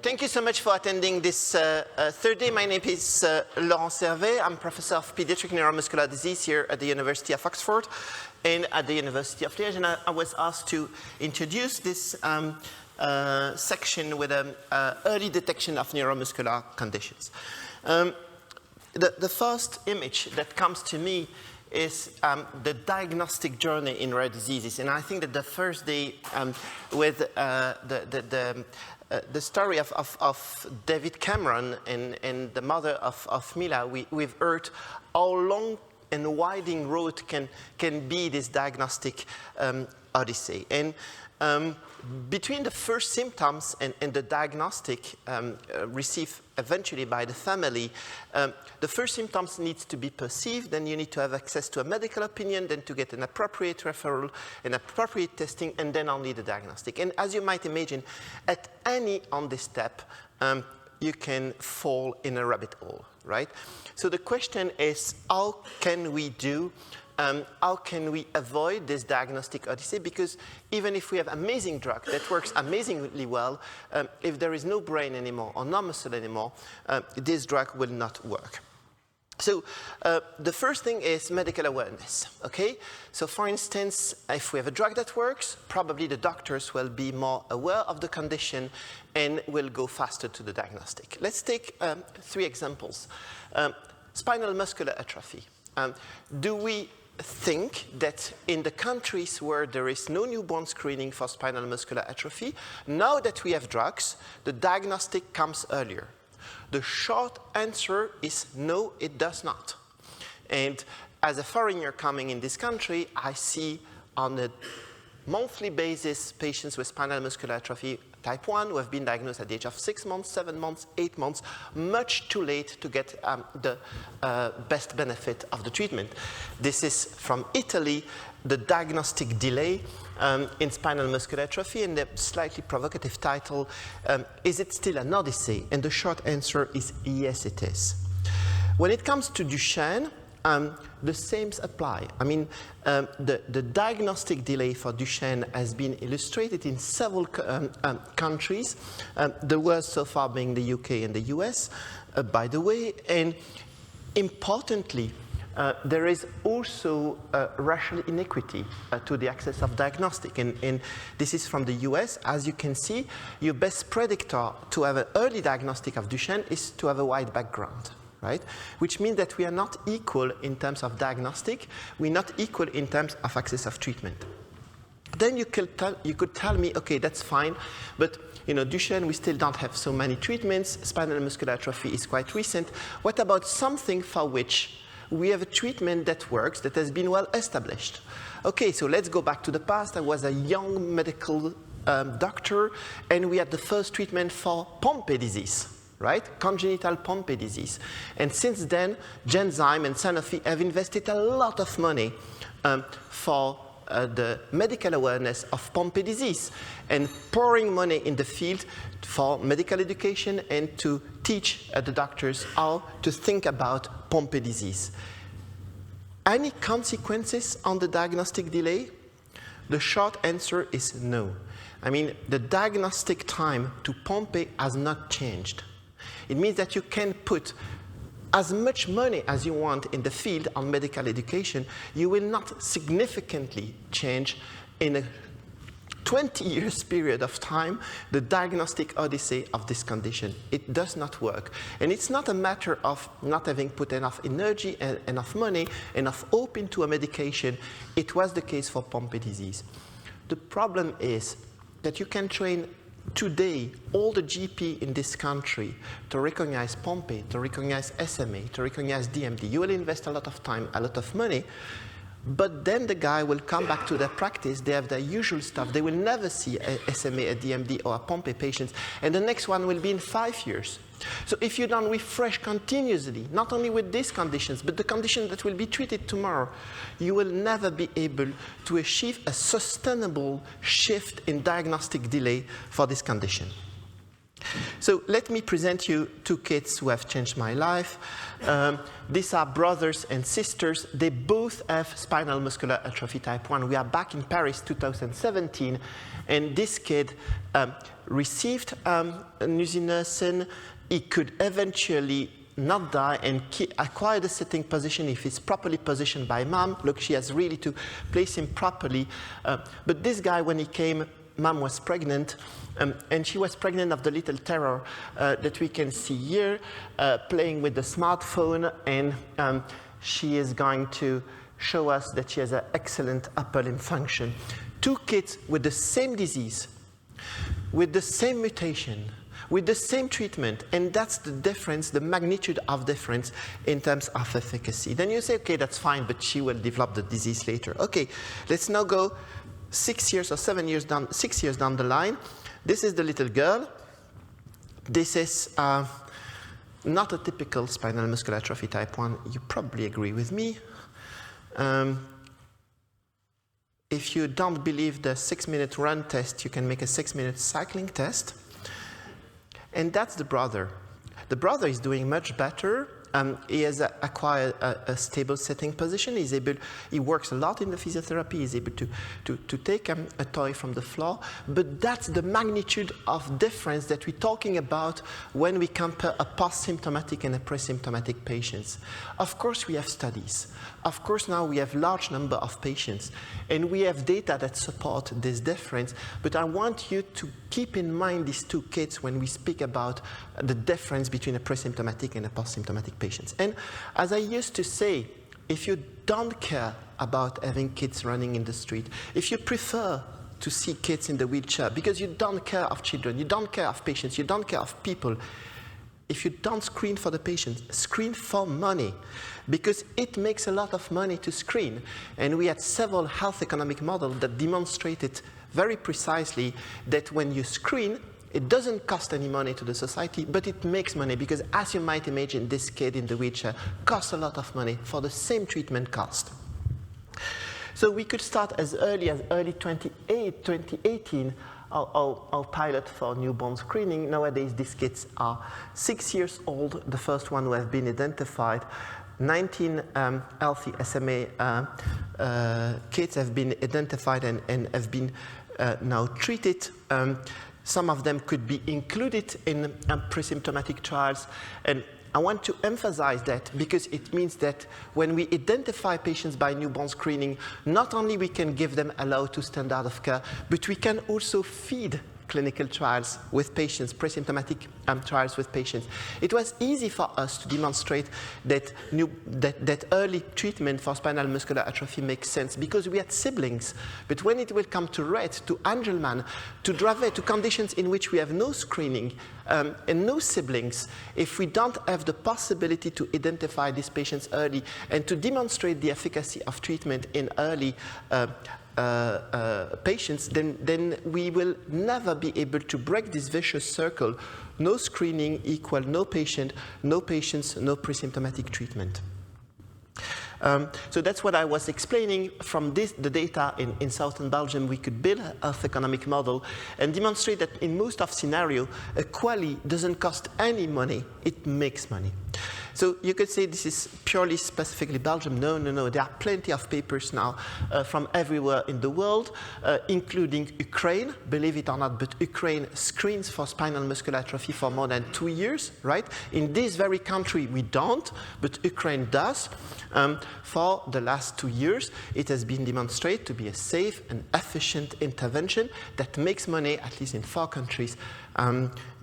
Thank you so much for attending this third day. My name is Laurent Servais. I'm professor of Paediatric Neuromuscular Disease here at the University of Oxford and at the University of Liège. And I was asked to introduce this section with early detection of neuromuscular conditions. The first image that comes to me is the diagnostic journey in rare diseases. And I think that the first day with the story of David Cameron and the mother of Mila, we've heard how long and winding road can be this diagnostic odyssey. And between the first symptoms and the diagnostic received eventually by the family, the first symptoms need to be perceived, then you need to have access to a medical opinion, then to get an appropriate referral, an appropriate testing, and then only the diagnostic. And as you might imagine, at any on this step, you can fall in a rabbit hole, right? So the question is, how can we do how can we avoid this diagnostic odyssey? Because even if we have amazing drug that works amazingly well, if there is no brain anymore or no muscle anymore, this drug will not work. So the first thing is medical awareness, okay? So for instance, if we have a drug that works, probably the doctors will be more aware of the condition and will go faster to the diagnostic. Let's take 3 examples. Spinal muscular atrophy. Do we think that in the countries where there is no newborn screening for spinal muscular atrophy, now that we have drugs, the diagnostic comes earlier? The short answer is no, it does not. And as a foreigner coming in this country, I see on a monthly basis patients with spinal muscular atrophy type 1 who have been diagnosed at the age of 6 months, 7 months, 8 months, much too late to get the best benefit of the treatment. This is from Italy, the diagnostic delay in spinal muscular atrophy, and the slightly provocative title, is it still an odyssey? And the short answer is yes, it is. When it comes to Duchenne, the same apply. I mean, the diagnostic delay for Duchenne has been illustrated in several countries, the worst so far being the UK and the US, by the way. And importantly, there is also racial inequity to the access of diagnostic. And this is from the US. As you can see, your best predictor to have an early diagnostic of Duchenne is to have a white background, right? Which means that we are not equal in terms of diagnostic. We're not equal in terms of access of treatment. Then you could tell me, okay, that's fine, but you know, Duchenne, we still don't have so many treatments. Spinal muscular atrophy is quite recent. What about something for which we have a treatment that works, that has been well established? Okay, so let's go back to the past. I was a young medical doctor, and we had the first treatment for Pompe disease, right? Congenital Pompe disease. And since then, Genzyme and Sanofi have invested a lot of money for the medical awareness of Pompe disease and pouring money in the field for medical education and to teach the doctors how to think about Pompe disease. Any consequences on the diagnostic delay? The short answer is no. I mean, the diagnostic time to Pompe has not changed. It means that you can put as much money as you want in the field on medical education. You will not significantly change in a 20 years period of time the diagnostic odyssey of this condition. It does not work. And it's not a matter of not having put enough energy and enough money, enough hope into a medication. It was the case for Pompe disease. The problem is that you can train today all the GP in this country to recognize Pompe, to recognize SMA, to recognize DMD. You will invest a lot of time, a lot of money, but then the guy will come back to their practice. They have their usual stuff. They will never see a SMA, a DMD, or a Pompe patient, and the next one will be in 5 years. So if you don't refresh continuously, not only with these conditions, but the condition that will be treated tomorrow, you will never be able to achieve a sustainable shift in diagnostic delay for this condition. So let me present you two kids who have changed my life. These are brothers and sisters. They both have spinal muscular atrophy type 1. We are back in Paris 2017, and this kid received nusinersen. He could eventually not die and acquire the sitting position if it's properly positioned by mom. Look, she has really to place him properly. But this guy, when he came, mom was pregnant, and she was pregnant of the little terror that we can see here, playing with the smartphone, and she is going to show us that she has an excellent upper limb function. Two kids with the same disease, with the same mutation, with the same treatment, and that's the difference, the magnitude of difference in terms of efficacy. Then you say, okay, that's fine, but she will develop the disease later. Okay, let's now go 6 years or 7 years down, 6 years down the line. This is the little girl. This is not a typical spinal muscular atrophy type 1. You probably agree with me. If you don't believe the 6-minute run test, you can make a 6-minute cycling test. And that's the brother. The brother is doing much better. He has acquired a stable sitting position. He works a lot in the physiotherapy. He's able to take a toy from the floor. But that's the magnitude of difference that we're talking about when we compare a post-symptomatic and a pre-symptomatic patients. Of course, we have studies. Of course, now we have large number of patients. And we have data that support this difference. But I want you to keep in mind these two kids when we speak about the difference between a pre-symptomatic and a post-symptomatic patients. And as I used to say, if you don't care about having kids running in the street, if you prefer to see kids in the wheelchair because you don't care of children, you don't care of patients, you don't care of people, if you don't screen for the patients, screen for money, because it makes a lot of money to screen. And we had several health economic models that demonstrated very precisely that when you screen, it doesn't cost any money to the society, but it makes money because, as you might imagine, this kid in the wheelchair costs a lot of money for the same treatment cost. So we could start as early 2018, our pilot for newborn screening. Nowadays, these kids are 6 years old, the first one who have been identified. 19 healthy SMA kids have been identified and have been now treated. Some of them could be included in pre-symptomatic trials. And I want to emphasize that because it means that when we identify patients by newborn screening, not only we can give them allowed-to standard of care, but we can also feed clinical trials with patients, pre-symptomatic trials with patients. It was easy for us to demonstrate that early treatment for spinal muscular atrophy makes sense because we had siblings. But when it will come to Rett, to Angelman, to Dravet, to conditions in which we have no screening and no siblings, if we don't have the possibility to identify these patients early and to demonstrate the efficacy of treatment in early patients, then we will never be able to break this vicious circle. No screening equal no patient, no patients, no pre-symptomatic treatment. So that's what I was explaining. From the data in southern Belgium, we could build a health economic model and demonstrate that in most of scenarios, a QALY doesn't cost any money, it makes money. So you could say this is purely specifically Belgium. No. There are plenty of papers now from everywhere in the world, including Ukraine. Believe it or not, but Ukraine screens for spinal muscular atrophy for more than 2 years, right? In this very country, we don't, but Ukraine does. For the last 2 years, it has been demonstrated to be a safe and efficient intervention that makes money, at least in 4 countries,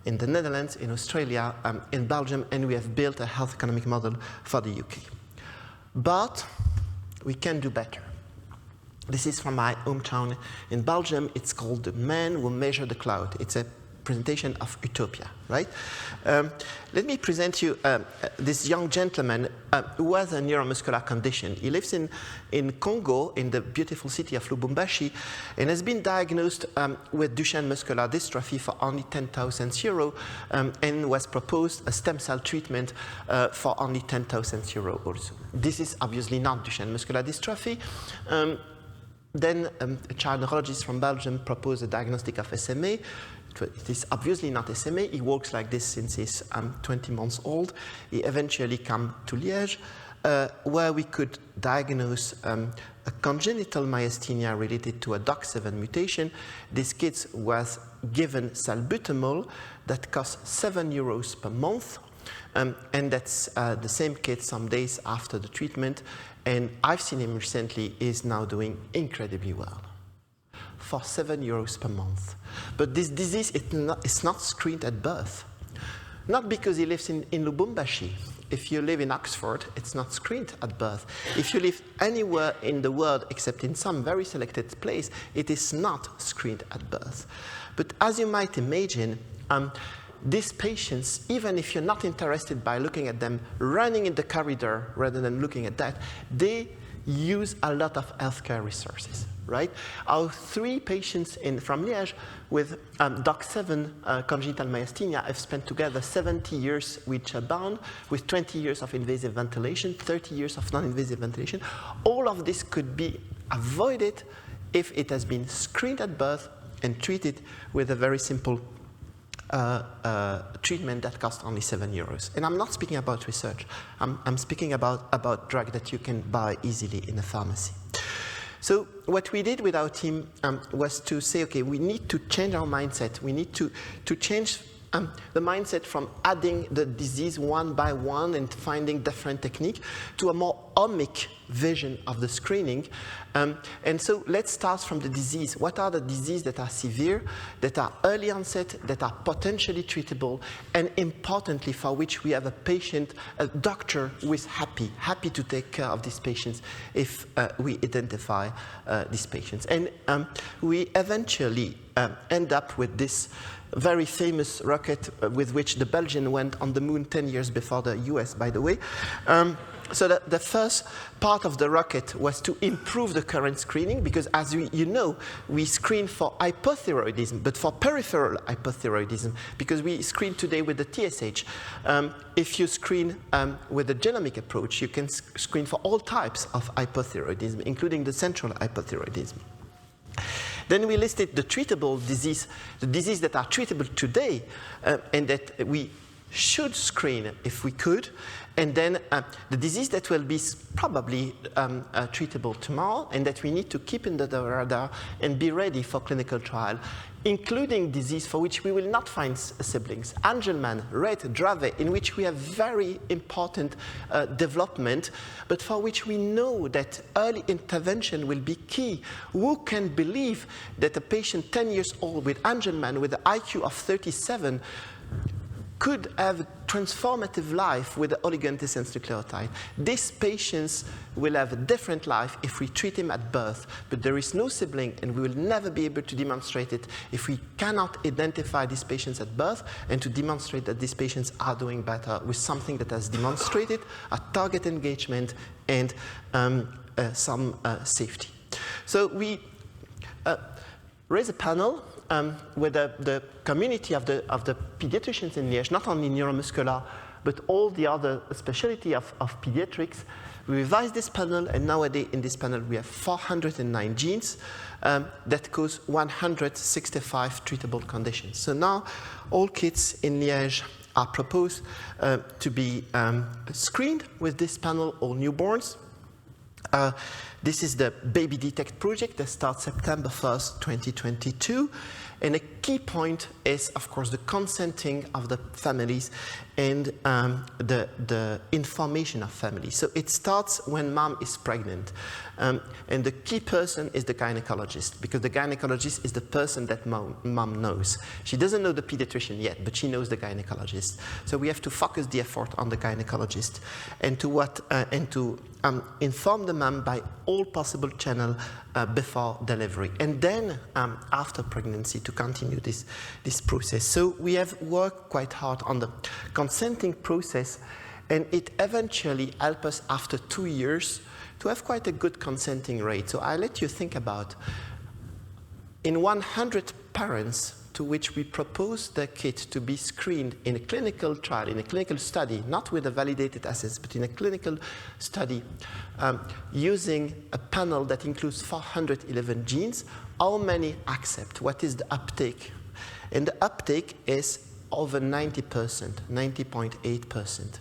in the Netherlands, in Australia, in Belgium, and we have built a health economic model for the UK. But we can do better. This is from my hometown in Belgium. It's called The Man Who Measured the Cloud. It's a presentation of utopia, right? Let me present you this young gentleman who has a neuromuscular condition. He lives in Congo, in the beautiful city of Lubumbashi, and has been diagnosed with Duchenne muscular dystrophy for only 10,000 euro, and was proposed a stem cell treatment for only 10,000 euro also. This is obviously not Duchenne muscular dystrophy. Then a child neurologist from Belgium proposed a diagnostic of SMA. It is obviously not SMA. He works like this since he's 20 months old. He eventually came to Liège, where we could diagnose a congenital myasthenia related to a DOX7 mutation. This kid was given salbutamol that cost €7 per month. And that's the same kid some days after the treatment. And I've seen him recently, is now doing incredibly well for €7 per month. But this disease is not screened at birth. Not because he lives in Lubumbashi. If you live in Oxford, it's not screened at birth. If you live anywhere in the world except in some very selected place, it is not screened at birth. But as you might imagine, these patients, even if you're not interested by looking at them running in the corridor rather than looking at that, they use a lot of healthcare resources, right? Our 3 patients from Liège with DOX7 congenital myasthenia have spent together 70 years with bound, with 20 years of invasive ventilation, 30 years of non-invasive ventilation. All of this could be avoided if it has been screened at birth and treated with a very simple treatment that costs only €7. And I'm not speaking about research. I'm speaking about drug that you can buy easily in a pharmacy. So what we did with our team was to say, okay, we need to change our mindset. We need to change the mindset from adding the disease one by one and finding different technique to a more omic vision of the screening. And so let's start from the disease. What are the diseases that are severe, that are early onset, that are potentially treatable, and importantly for which we have a patient, a doctor who is happy to take care of these patients if we identify these patients. And we eventually end up with this very famous rocket with which the Belgians went on the moon 10 years before the US, by the way. So the first part of the rocket was to improve the current screening, because as you know, we screen for hypothyroidism, but for peripheral hypothyroidism, because we screen today with the TSH. If you screen with the genomic approach, you can screen for all types of hypothyroidism, including the central hypothyroidism. Then we listed the treatable disease, the diseases that are treatable today, and that we should screen if we could, and then the disease that will be probably treatable tomorrow and that we need to keep in the radar and be ready for clinical trial, including disease for which we will not find siblings. Angelman, Rett, Dravet, in which we have very important development, but for which we know that early intervention will be key. Who can believe that a patient 10 years old with Angelman with an IQ of 37 could have a transformative life with the oligoantisense nucleotide? These patients will have a different life if we treat him at birth, but there is no sibling, and we will never be able to demonstrate it if we cannot identify these patients at birth and to demonstrate that these patients are doing better with something that has demonstrated a target engagement and some safety. So we raise a panel with the community of the pediatricians in Liège, not only neuromuscular, but all the other specialty of pediatrics. We revised this panel, and nowadays in this panel we have 409 genes that cause 165 treatable conditions. So now all kids in Liège are proposed to be screened with this panel, all newborns. This is the Baby Detect project that starts September 1st, 2022. And a key point is, of course, the consenting of the families and the information of families. So it starts when mom is pregnant. And the key person is the gynecologist, because the gynecologist is the person that mom knows. She doesn't know the pediatrician yet, but she knows the gynecologist. So we have to focus the effort on the gynecologist and to inform the mom by all possible channels before delivery, and then after pregnancy to continue this process. So we have worked quite hard on the consenting process, and it eventually helped us after 2 years to have quite a good consenting rate. So I let you think about, in 100 parents, to which we propose the kid to be screened in a clinical trial, in a clinical study, not with a validated assay, but in a clinical study, using a panel that includes 411 genes, how many accept? What is the uptake? And the uptake is over 90%, 90.8%,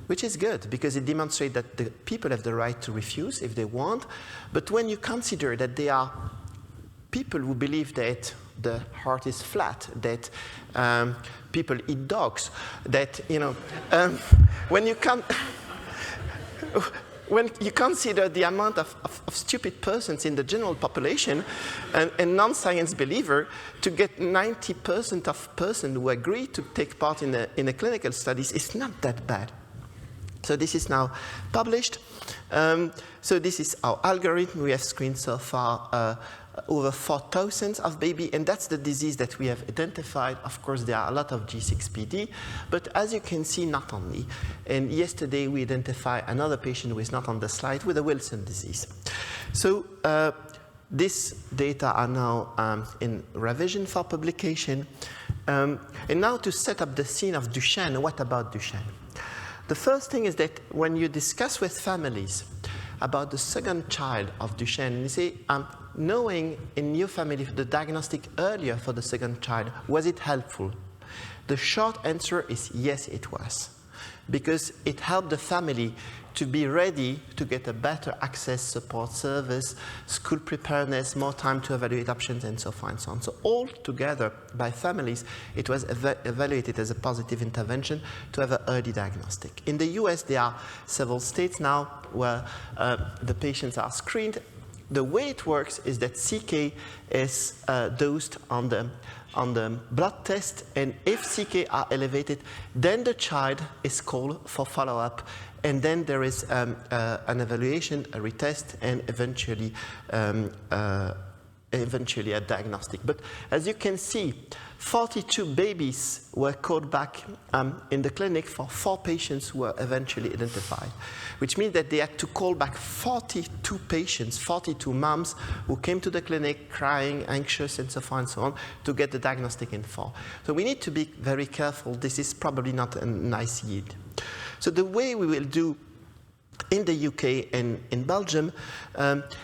which is good because it demonstrates that the people have the right to refuse if they want. But when you consider that they are people who believe that the heart is flat, that people eat dogs, that, you know, when you consider the amount of stupid persons in the general population and non-science believer, to get 90% of persons who agree to take part in a clinical studies is not that bad. So this is now published. So this is our algorithm. We have screened so far over 4,000 of babies, and that's the disease that we have identified. Of course, there are a lot of G6PD, but as you can see, not only. And yesterday, we identified another patient who is not on the slide with a Wilson disease. So these data are now in revision for publication. And now to set up the scene of Duchenne, what about Duchenne? The first thing is that when you discuss with families about the second child of Duchenne, you say, knowing in your family the diagnostic earlier for the second child, was it helpful? The short answer is yes, it was. Because it helped the family to be ready to get a better access support service, school preparedness, more time to evaluate options, and so forth and so on. So all together, by families, it was evaluated as a positive intervention to have an early diagnostic. In the US, there are several states now where the patients are screened. The way it works is that CK is dosed on the blood test, and if CK are elevated, then the child is called for follow-up, and then there is an evaluation, a retest, and eventually a diagnostic. But as you can see, 42 babies were called back in the clinic for 4 patients who were eventually identified, which means that they had to call back 42 patients, 42 moms who came to the clinic crying, anxious, and so forth and so on, to get the diagnostic in 4. So we need to be very careful. This is probably not a nice yield. So the way we will do in the UK and in Belgium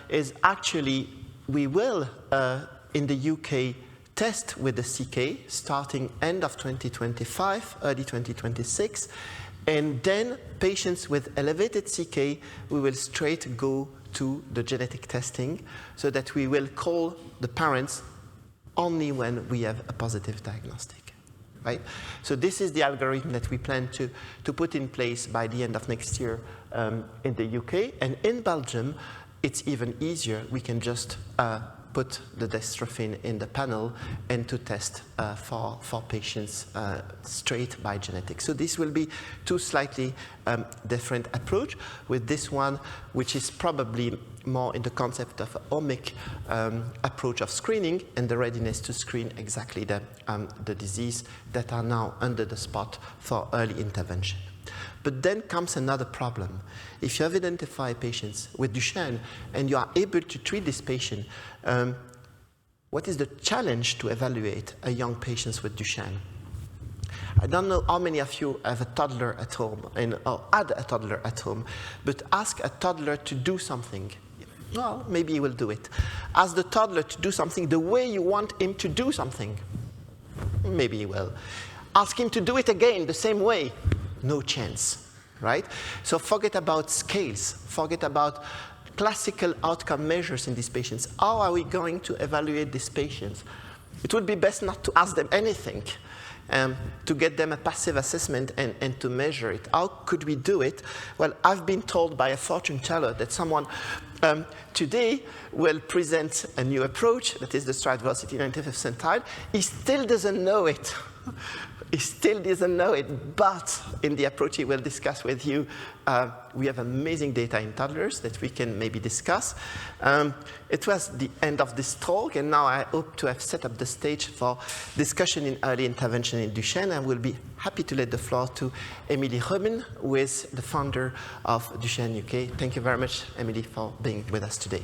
is actually we will, in the UK, test with the CK starting end of 2025, early 2026, and then patients with elevated CK, we will straight go to the genetic testing so that we will call the parents only when we have a positive diagnostic, right? So this is the algorithm that we plan to put in place by the end of next year in the UK, and in Belgium, it's even easier. We can just put the dystrophin in the panel and to test for patients straight by genetics. So this will be 2 slightly different approach. With this one, which is probably more in the concept of omic approach of screening and the readiness to screen exactly the disease that are now under the spot for early intervention. But then comes another problem. If you have identified patients with Duchenne and you are able to treat this patient, what is the challenge to evaluate a young patient with Duchenne? I don't know how many of you have a toddler at home or had a toddler at home, but ask a toddler to do something. Well, maybe he will do it. Ask the toddler to do something the way you want him to do something. Maybe he will. Ask him to do it again the same way. No chance, right? So forget about scales. Forget about classical outcome measures in these patients. How are we going to evaluate these patients? It would be best not to ask them anything, to get them a passive assessment and to measure it. How could we do it? Well, I've been told by a fortune teller that someone today will present a new approach, that is the stride velocity 95th centile. He still doesn't know it. He still doesn't know it, but in the approach he will discuss with you, we have amazing data in toddlers that we can maybe discuss. It was the end of this talk, and now I hope to have set up the stage for discussion in early intervention in Duchenne. I will be happy to let the floor to Émilie Robin, who is the founder of Duchenne UK. Thank you very much, Émilie, for being with us today.